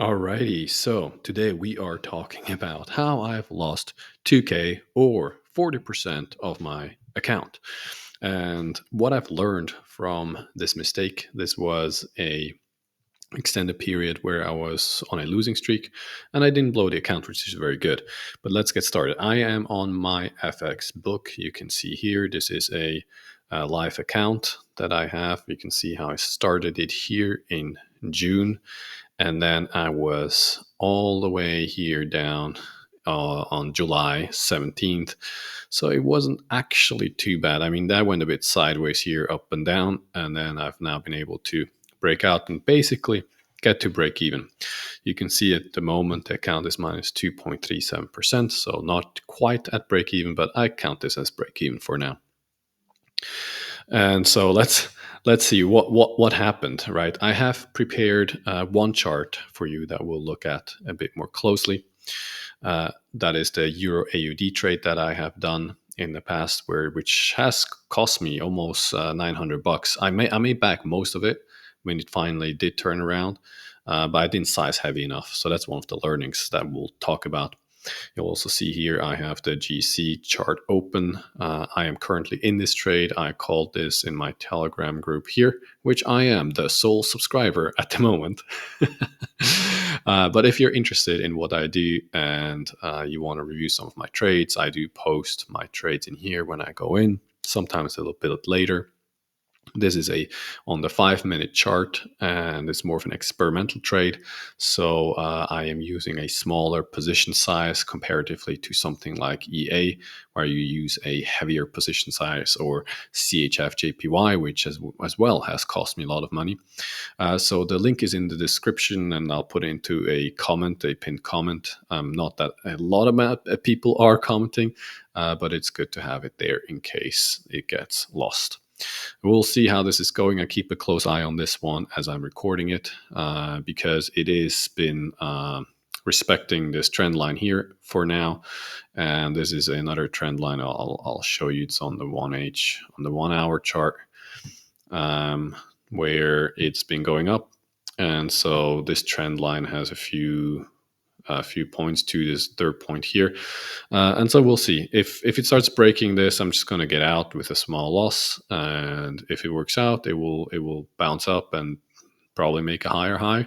Alrighty, so today we are talking about how I've lost 2K or 40% of my account. And what I've learned from this mistake, this was a extended period where I was on a losing streak and I didn't blow the account, which is very good. But let's get started. I am on my FX book. You can see here, this is a live account that I have. You can see how I started it here in June, and then I was all the way here down on July 17th. So it wasn't actually too bad. I mean, that went a bit sideways here, up and down, and then I've now been able to break out and basically get to break even. You can see at the moment the account is minus 2.37%, so not quite at break even, but I count this as break even for now. And so let's see what happened. Right, I have prepared one chart for you that we'll look at a bit more closely. That is the Euro AUD trade that I have done in the past, which has cost me almost $900. I made back most of it when it finally did turn around, but I didn't size heavy enough. So that's one of the learnings that we'll talk about. You'll also see here I have the GC chart open. I am currently in this trade. I called this in my Telegram group here, which I am the sole subscriber at the moment. But if you're interested in what I do and you want to review some of my trades, I do post my trades in here when I go in, sometimes a little bit later. This is on the 5-minute chart, and it's more of an experimental trade. So I am using a smaller position size comparatively to something like EA, where you use a heavier position size, or CHF JPY, which as well has cost me a lot of money. So the link is in the description, and I'll put it into a pinned comment. Not that a lot of people are commenting, but it's good to have it there in case it gets lost. We'll see how this is going. I keep a close eye on this one as I'm recording it, because it has been respecting this trend line here for now. And this is another trend line I'll show you. It's on the 1 hour chart, where it's been going up. And so this trend line has a few points to this third point here, and so we'll see if it starts breaking this. I'm just going to get out with a small loss, and if it works out, it will bounce up and probably make a higher high.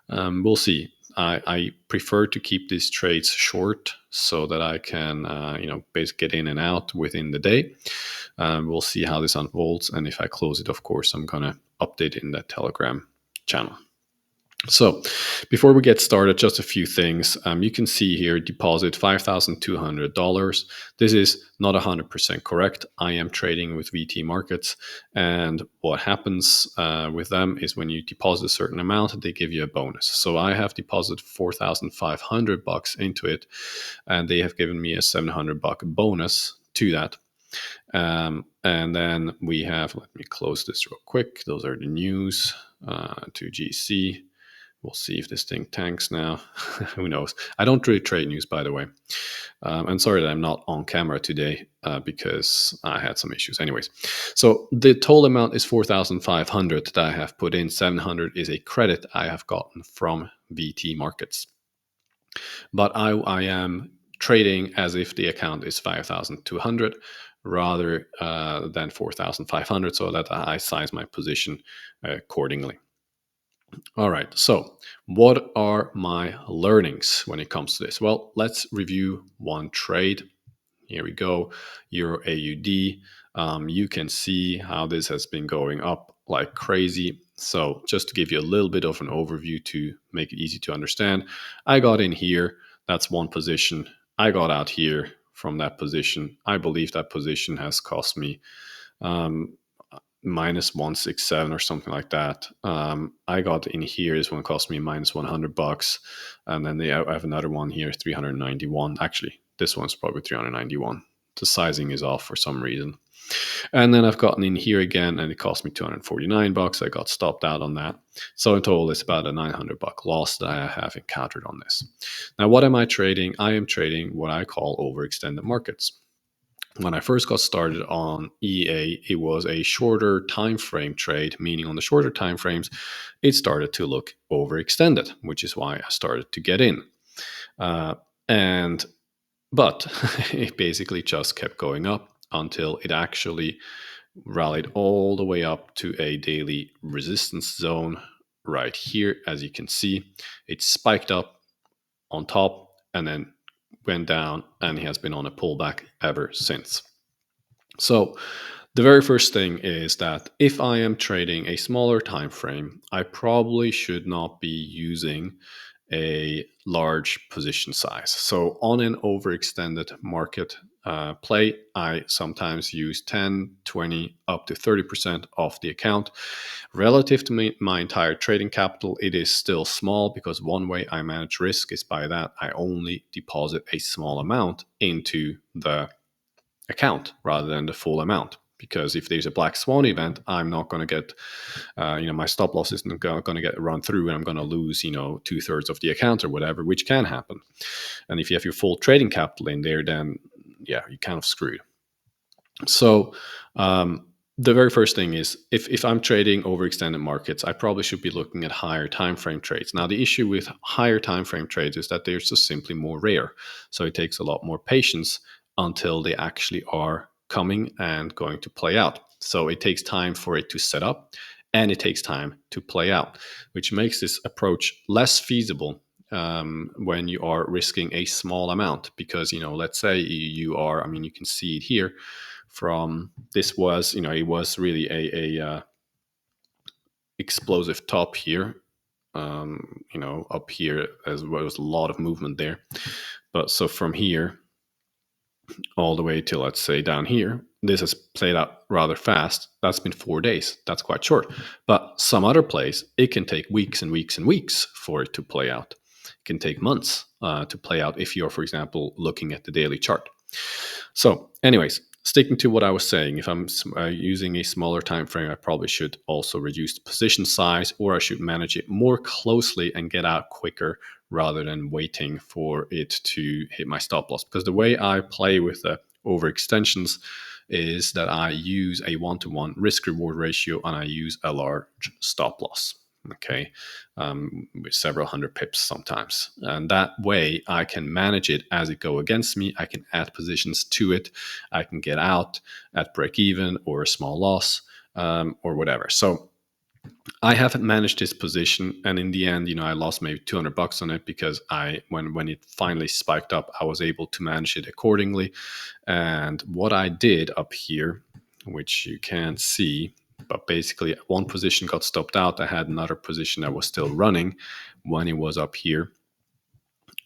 We'll see. I prefer to keep these trades short so that I can basically get in and out within the day. We'll see how this unfolds, and if I close it, of course, I'm going to update it in that Telegram channel. So before we get started, just a few things. You can see here, deposit $5,200. This is not 100% correct. I am trading with VT markets. And what happens with them is when you deposit a certain amount, they give you a bonus. So I have deposited $4,500 into it, and they have given me a $700 bonus to that. And then we have, let me close this real quick. Those are the news to GC. We'll see if this thing tanks now. Who knows? I don't really trade news, by the way. And sorry that I'm not on camera today because I had some issues. Anyways, so the total amount is 4,500 that I have put in. 700 is a credit I have gotten from VT markets. But I am trading as if the account is 5,200 rather than 4,500, so that I size my position accordingly. All right, so what are my learnings when it comes to this? Well, let's review one trade. Here we go, Euro AUD. You can see how this has been going up like crazy. So just to give you a little bit of an overview to make it easy to understand, I got in here, that's one position. I got out here from that position. I believe that position has cost me minus 167 or something like that. I got in here. This one cost me minus $100, and then I have another one here, 391. Actually, this one's probably 391. The sizing is off for some reason. And then I've gotten in here again, and it cost me $249. I got stopped out on that. So in total, it's about a $900 loss that I have encountered on this. Now, what am I trading? I am trading what I call overextended markets. When I first got started on EA, it was a shorter time frame trade, meaning on the shorter time frames, it started to look overextended, which is why I started to get in. Uh, and but it basically just kept going up until it actually rallied all the way up to a daily resistance zone right here. As you can see, it spiked up on top and then went down, and he has been on a pullback ever since. So the very first thing is that if I am trading a smaller time frame, I probably should not be using a large position size. So on an overextended market play, I sometimes use 10, 20, up to 30% of the account. Relative to my entire trading capital, it is still small because one way I manage risk is by that I only deposit a small amount into the account rather than the full amount. Because if there's a black swan event, I'm not going to get, my stop loss isn't going to get run through, and I'm going to lose, 2/3 of the account or whatever, which can happen. And if you have your full trading capital in there, then yeah, you're kind of screwed. So the very first thing is if I'm trading overextended markets, I probably should be looking at higher time frame trades. Now, the issue with higher time frame trades is that they're just simply more rare. So it takes a lot more patience until they actually are coming and going to play out. So it takes time for it to set up, and it takes time to play out, which makes this approach less feasible when you are risking a small amount. Because, let's say you are, you can see it here from this was, it was really a explosive top here. Up here as well, was a lot of movement there. But so from here all the way to, let's say, down here, this has played out rather fast. That's been 4 days. That's quite short. But some other plays, it can take weeks and weeks and weeks for it to play out. It can take months to play out if you're, for example, looking at the daily chart. So, anyways, sticking to what I was saying, if I'm using a smaller time frame, I probably should also reduce the position size, or I should manage it more closely and get out quicker rather than waiting for it to hit my stop loss. Because the way I play with the overextensions is that I use a 1-to-1 risk reward ratio, and I use a large stop loss. Okay, with several hundred pips sometimes, and that way I can manage it as it go against me. I can add positions to it. I can get out at break even or a small loss, or whatever. So I haven't managed this position, and in the end, I lost maybe $200 on it, because when it finally spiked up, I was able to manage it accordingly. And what I did up here, which you can't see, but basically one position got stopped out. I had another position that was still running when it was up here.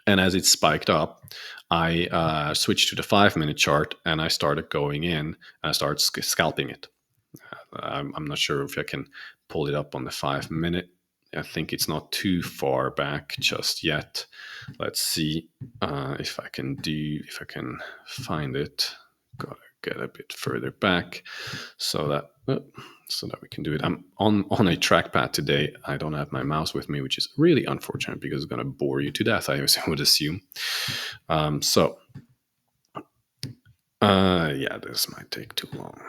And as it spiked up, I switched to the 5-minute chart, and I started going in, and I started scalping it. I'm not sure if I can pull it up on the 5-minute. I think it's not too far back just yet. Let's see if I can find it. Gotta get a bit further back so that we can do it. I'm on a trackpad today. I don't have my mouse with me, which is really unfortunate because it's going to bore you to death, I would assume. Yeah, this might take too long.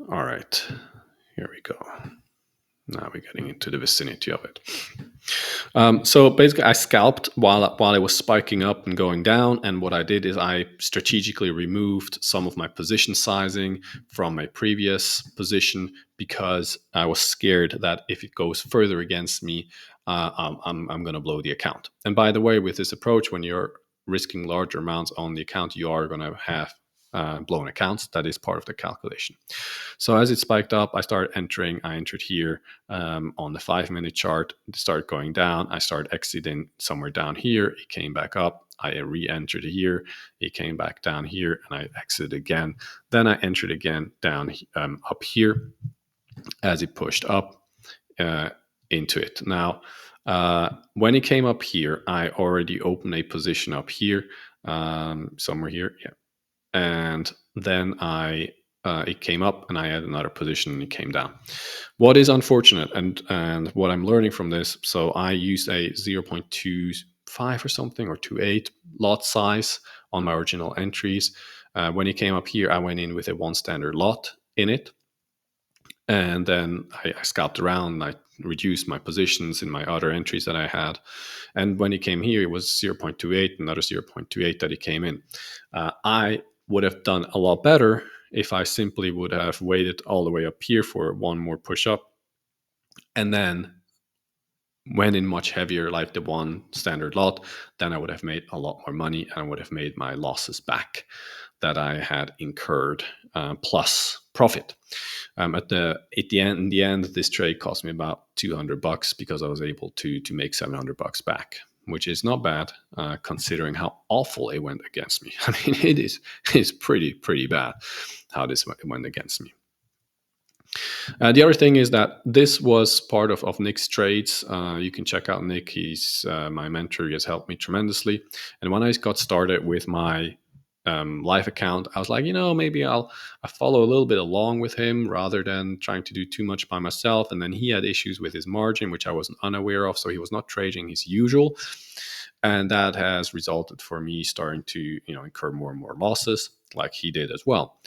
All right, here we go. Now we're getting into the vicinity of it. So basically, I scalped while it was spiking up and going down. And what I did is I strategically removed some of my position sizing from my previous position, because I was scared that if it goes further against me, I'm going to blow the account. And by the way, with this approach, when you're risking larger amounts on the account, you are going to have blown accounts. That is part of the calculation. So as it spiked up, I started entering. I entered here on the 5-minute chart. It started going down. I started exiting somewhere down here. It came back up. I re-entered here. It came back down here, and I exited again. Then I entered again down up here as it pushed up into it. Now, when it came up here, I already opened a position up here, somewhere here. Yeah. And then it came up, and I had another position, and it came down. What is unfortunate, and what I'm learning from this, so I used a 0.25 or something, or 0.28 lot size on my original entries. When he came up here, I went in with a one standard lot in it, and then I scalped around. And I reduced my positions in my other entries that I had. And when he came here, it was 0.28, another 0.28 that he came in. I would have done a lot better if I simply would have waited all the way up here for one more push up and then went in much heavier, like the one standard lot. Then I would have made a lot more money and I would have made my losses back that I had incurred, plus profit. In the end, this trade cost me about $200 because I was able to make $700 back, which is not bad, considering how awful it went against me. I mean, it's pretty bad how this went against me. The other thing is that this was part of Nick's trades. You can check out Nick. He's my mentor. He has helped me tremendously. And when I got started with my live account, I was like, maybe I follow a little bit along with him rather than trying to do too much by myself. And then he had issues with his margin, which I wasn't unaware of. So he was not trading his usual. And that has resulted for me starting to, incur more and more losses like he did as well.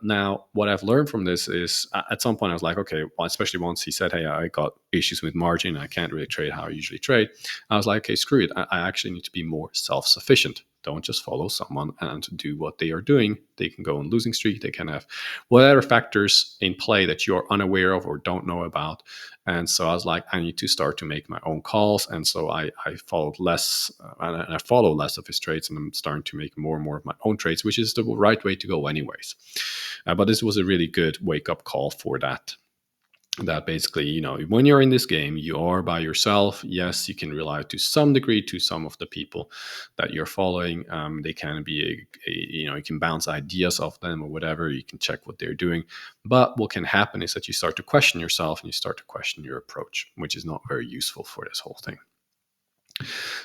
Now, what I've learned from this is at some point I was like, okay, well, especially once he said, hey, I got issues with margin. I can't really trade how I usually trade. I was like, okay, screw it. I actually need to be more self-sufficient. Don't just follow someone and do what they are doing. They can go on losing streak. They can have whatever factors in play that you're unaware of or don't know about. And so I was like, I need to start to make my own calls. And so I followed less, and I follow less of his trades, and I'm starting to make more and more of my own trades, which is the right way to go anyways. But this was a really good wake-up call for that. That basically, when you're in this game, you are by yourself. Yes, you can rely to some degree to some of the people that you're following. They can be, you can bounce ideas off them or whatever. You can check what they're doing. But what can happen is that you start to question yourself and you start to question your approach, which is not very useful for this whole thing.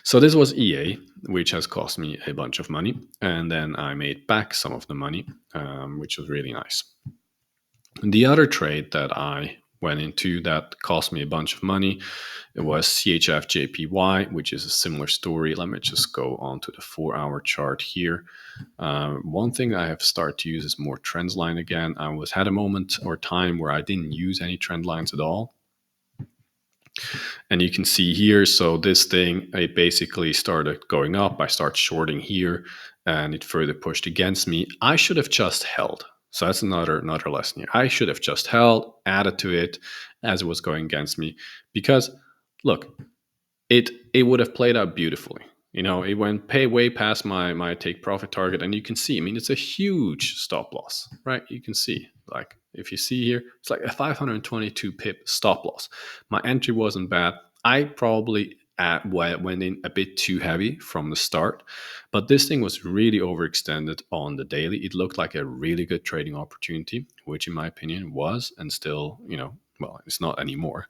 So this was EA, which has cost me a bunch of money. And then I made back some of the money, which was really nice. The other trade that I went into that cost me a bunch of money, it was CHF JPY, which is a similar story. Let me just go on to the 4-hour chart here. One thing I have started to use is more trend line again. I had a moment or time where I didn't use any trend lines at all. And you can see here, so this thing, it basically started going up. I started shorting here and it further pushed against me. I should have just held. So that's another lesson here. I should have just held, added to it as it was going against me, because look, it would have played out beautifully. It went way past my take profit target, and you can see, it's a huge stop loss, right? You can see, like, if you see here, it's like a 522 pip stop loss. My entry wasn't bad. I probably went in a bit too heavy from the start, but this thing was really overextended on the daily. It looked like a really good trading opportunity, which in my opinion was, and still, well, it's not anymore.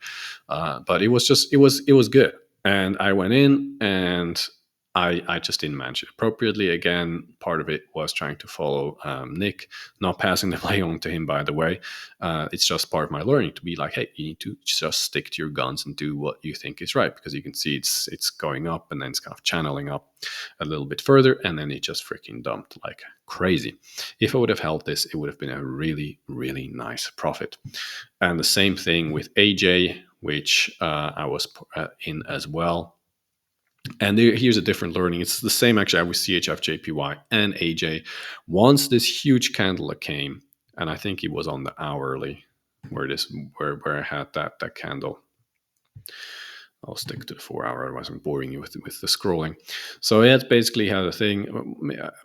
But it was good. And I went in and I just didn't manage it appropriately. Again, part of it was trying to follow Nick, not passing the play on to him, by the way. It's just part of my learning to be like, hey, you need to just stick to your guns and do what you think is right, because you can see it's going up and then it's kind of channeling up a little bit further, and then it just freaking dumped like crazy. If I would have held this, it would have been a really, really nice profit. And the same thing with AJ, which I was in as well. And here's a different learning. It's the same actually with CHF JPY and AJ. Once this huge candle came, and I think it was on the hourly where I had that candle. I'll stick to the 4-hour, otherwise I'm boring you with the scrolling. So it basically had a thing,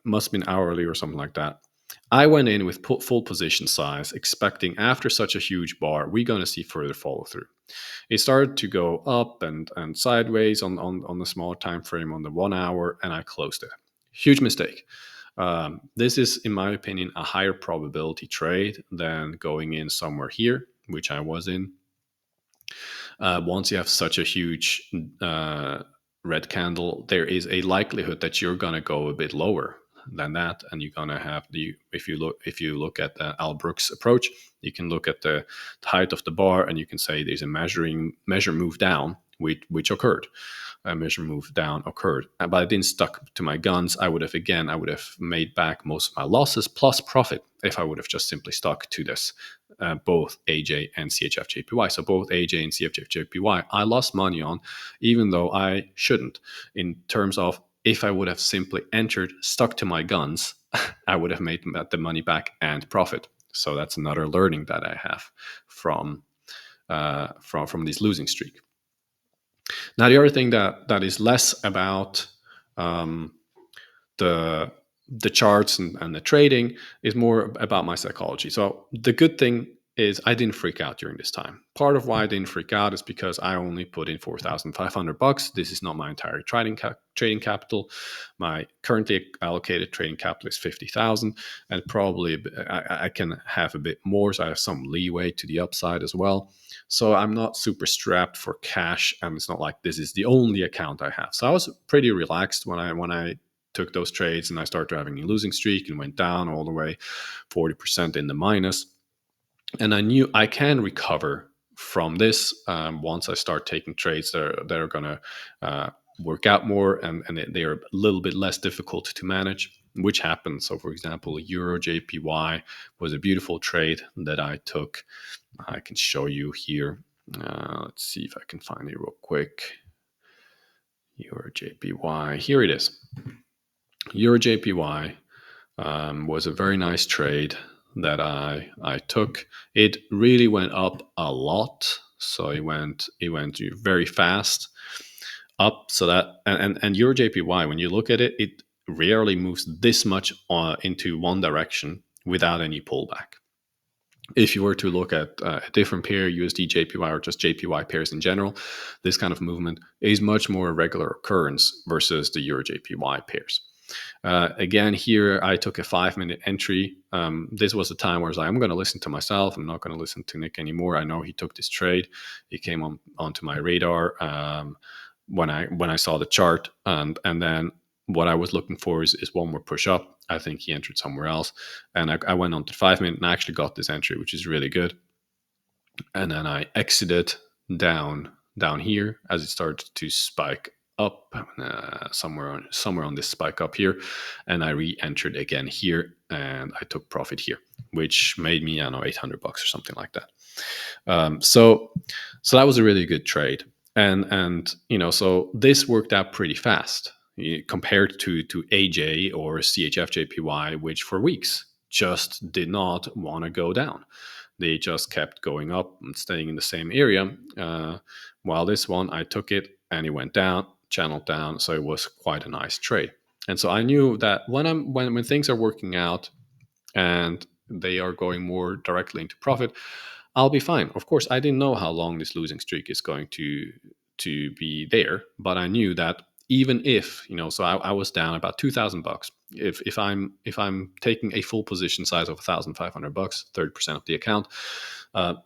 must have been hourly or something like that. I went in with full position size, expecting after such a huge bar, we're going to see further follow through. It started to go up and sideways on the smaller time frame on the 1 hour, and I closed it. Huge mistake. This is, in my opinion, a higher probability trade than going in somewhere here, which I was in. Once you have such a huge red candle, there is a likelihood that you're going to go a bit lower than that, and you're gonna have if you look at the Al Brooks approach, you can look at the height of the bar and you can say there's a measure move down which occurred. a measure move down occurred. But I didn't stuck to my guns. I would have made back most of my losses plus profit if I would have just simply stuck to this, both AJ and CHFJPY. So both AJ and CHFJPY, I lost money on, even though I shouldn't. In terms of if I would have simply entered, stuck to my guns, I would have made the money back and profit. So that's another learning that I have from this losing streak. Now, the other thing that is less about um, the charts and the trading is more about my psychology. So the good thing is I didn't freak out during this time. Part of why I didn't freak out is because I only put in $4,500. This is not my entire trading capital. My currently allocated trading capital is 50,000, and probably I can have a bit more, so I have some leeway to the upside as well. So I'm not super strapped for cash, and it's not like this is the only account I have. So I was pretty relaxed when I took those trades and I started having a losing streak and went down all the way 40% in the minus. And I knew I can recover from this once I start taking trades that are going to work out more, and they are a little bit less difficult to manage, which happens. So, for example, Euro JPY was a beautiful trade that I took. I can show you here. Let's see if I can find it real quick. Euro JPY. Here it is. Euro JPY was a very nice trade that I took. It really went up a lot, so it went very fast up. So that and Euro JPY, when you look at it, it rarely moves this much into one direction without any pullback. If you were to look at a different pair, USD JPY or just JPY pairs in general, this kind of movement is much more a regular occurrence versus the Euro JPY pairs. Again, here I took a 5-minute entry. This was a time where I was like, I'm going to listen to myself. I'm not going to listen to Nick anymore. I know he took this trade. He came onto my radar when I saw the chart, and then what I was looking for is one more push up. I think he entered somewhere else, and I went on to 5-minute and I actually got this entry, which is really good. And then I exited down here as it started to spike up somewhere on this spike up here, and I re-entered again here, and I took profit here, which made me, I don't know, $800 or something like that. So that was a really good trade, and so this worked out pretty fast compared to AJ or CHFJPY, which for weeks just did not want to go down. They just kept going up and staying in the same area. While this one, I took it and it went down, channeled down. So it was quite a nice trade. And so I knew that when things are working out and they are going more directly into profit, I'll be fine. Of course, I didn't know how long this losing streak is going to be there, but I knew that even if so I was down about $2,000. If I'm taking a full position size of $1,500, 30% of the account,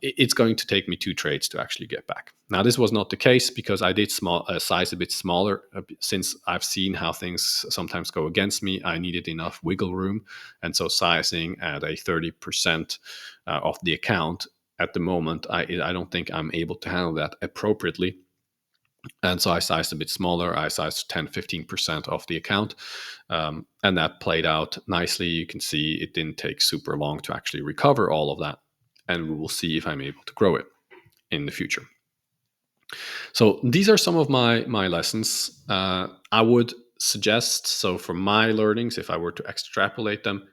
it's going to take me 2 trades to actually get back. Now, this was not the case because I did size a bit smaller. Since I've seen how things sometimes go against me, I needed enough wiggle room, and so sizing at a 30% of the account at the moment, I don't think I'm able to handle that appropriately. And so I sized a bit smaller. I sized 10-15% of the account. And that played out nicely. You can see it didn't take super long to actually recover all of that. And we will see if I'm able to grow it in the future. So these are some of my lessons. I would suggest, so from my learnings, if I were to extrapolate them,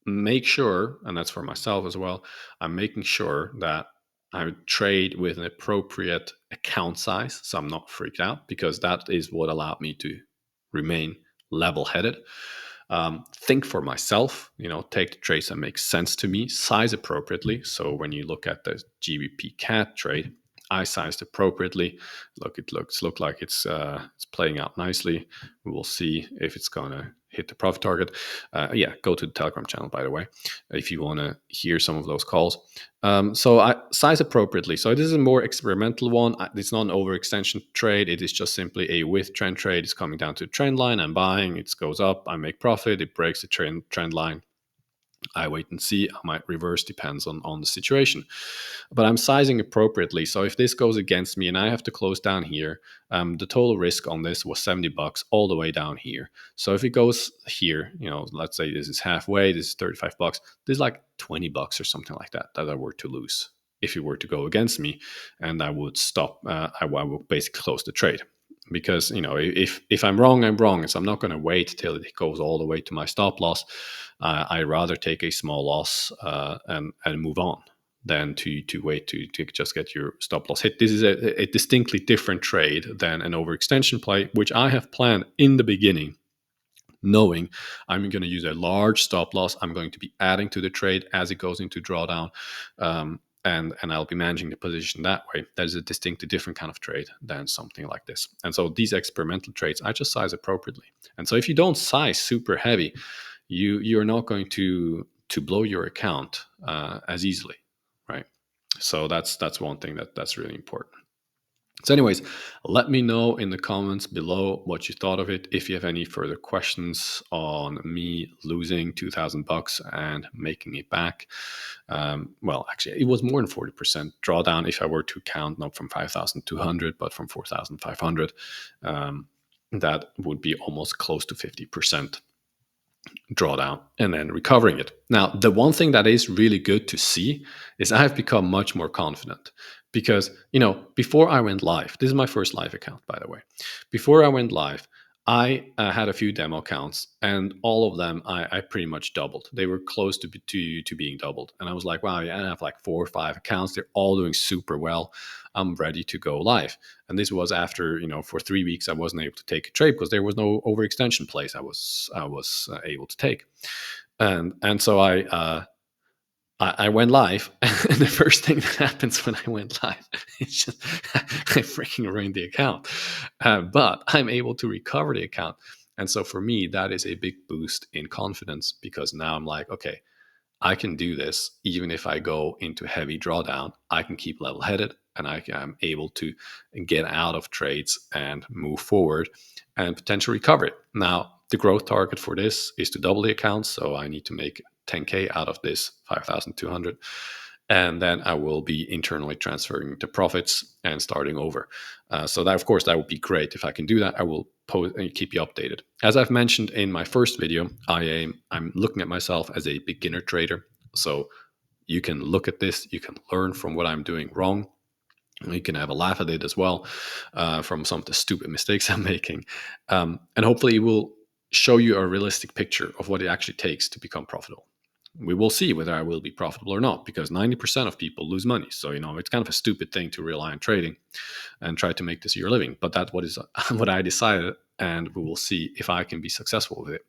make sure, and that's for myself as well, I'm making sure that I trade with an appropriate account size, so I'm not freaked out, because that is what allowed me to remain level-headed. Think for myself, take the trades that make sense to me, size appropriately. So when you look at the GBP CAD trade, I sized appropriately. It looks like it's playing out nicely. We will see if it's gonna hit the profit target. Go to the Telegram channel, by the way, if you want to hear some of those calls. So I size appropriately. So this is a more experimental one. It's not an overextension trade. It is just simply a with trend trade. It's coming down to the trend line. I'm buying. It goes up. I make profit. It breaks the trend line. I wait and see. I might reverse, depends on the situation. But I'm sizing appropriately. So if this goes against me and I have to close down here, the total risk on this was $70 all the way down here. So if it goes here, let's say this is halfway, this is $35. This is like $20 or something like that I were to lose if it were to go against me, and I would stop. I would basically close the trade. Because if I'm wrong, I'm wrong. So I'm not going to wait till it goes all the way to my stop loss. I rather take a small loss and move on than to wait to just get your stop loss hit. This is a distinctly different trade than an overextension play, which I have planned in the beginning, knowing I'm going to use a large stop loss. I'm going to be adding to the trade as it goes into drawdown. And I'll be managing the position that way. That is a distinctly different kind of trade than something like this. And so these experimental trades, I just size appropriately. And so if you don't size super heavy, you're not going to blow your account as easily, right? So that's one thing that's really important. So, anyways, let me know in the comments below what you thought of it. If you have any further questions on me losing $2,000 and making it back, well, actually, it was more than 40% drawdown if I were to count not from 5,200 but from 4,500. That would be almost close to 50% drawdown and then recovering it. Now, the one thing that is really good to see is I have become much more confident because, before I went live, this is my first live account, by the way. Before I went live, I had a few demo accounts, and all of them I pretty much doubled. They were close to being doubled. And I was like, wow, yeah, I have like 4 or 5 accounts. They're all doing super well. I'm ready to go live. And this was after, for 3 weeks, I wasn't able to take a trade because there was no overextension plays I was able to take. And so I went live, and the first thing that happens when I went live is just I freaking ruined the account. But I'm able to recover the account. And so for me, that is a big boost in confidence because now I'm like, okay, I can do this even if I go into heavy drawdown. I can keep level headed and I am able to get out of trades and move forward and potentially recover it. Now, the growth target for this is to double the account. So I need to make 10K out of this 5,200. And then I will be internally transferring the profits and starting over. So that, of course, that would be great. If I can do that, I will post and keep you updated. As I've mentioned in my first video, I'm looking at myself as a beginner trader. So you can look at this, you can learn from what I'm doing wrong. You can have a laugh at it as well, from some of the stupid mistakes I'm making. And hopefully it will show you a realistic picture of what it actually takes to become profitable. We will see whether I will be profitable or not, because 90% of people lose money. So, it's kind of a stupid thing to rely on trading and try to make this your living. But that is what I decided, and we will see if I can be successful with it.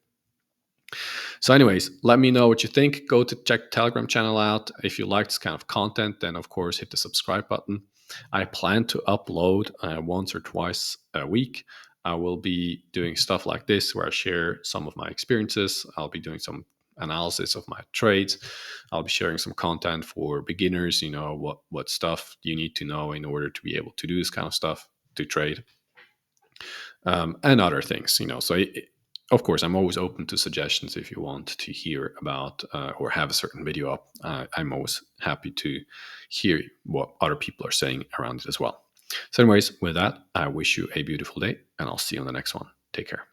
So anyways, let me know what you think. Go to check the Telegram channel out. If you like this kind of content, then of course hit the subscribe button. I plan to upload once or twice a week. I will be doing stuff like this where I share some of my experiences. I'll be doing some analysis of my trades. I'll be sharing some content for beginners, what stuff you need to know in order to be able to do this kind of stuff, to trade, and other things. So of course, I'm always open to suggestions. If you want to hear about or have a certain video up, I'm always happy to hear what other people are saying around it as well. So anyways, with that, I wish you a beautiful day, and I'll see you on the next one. Take care.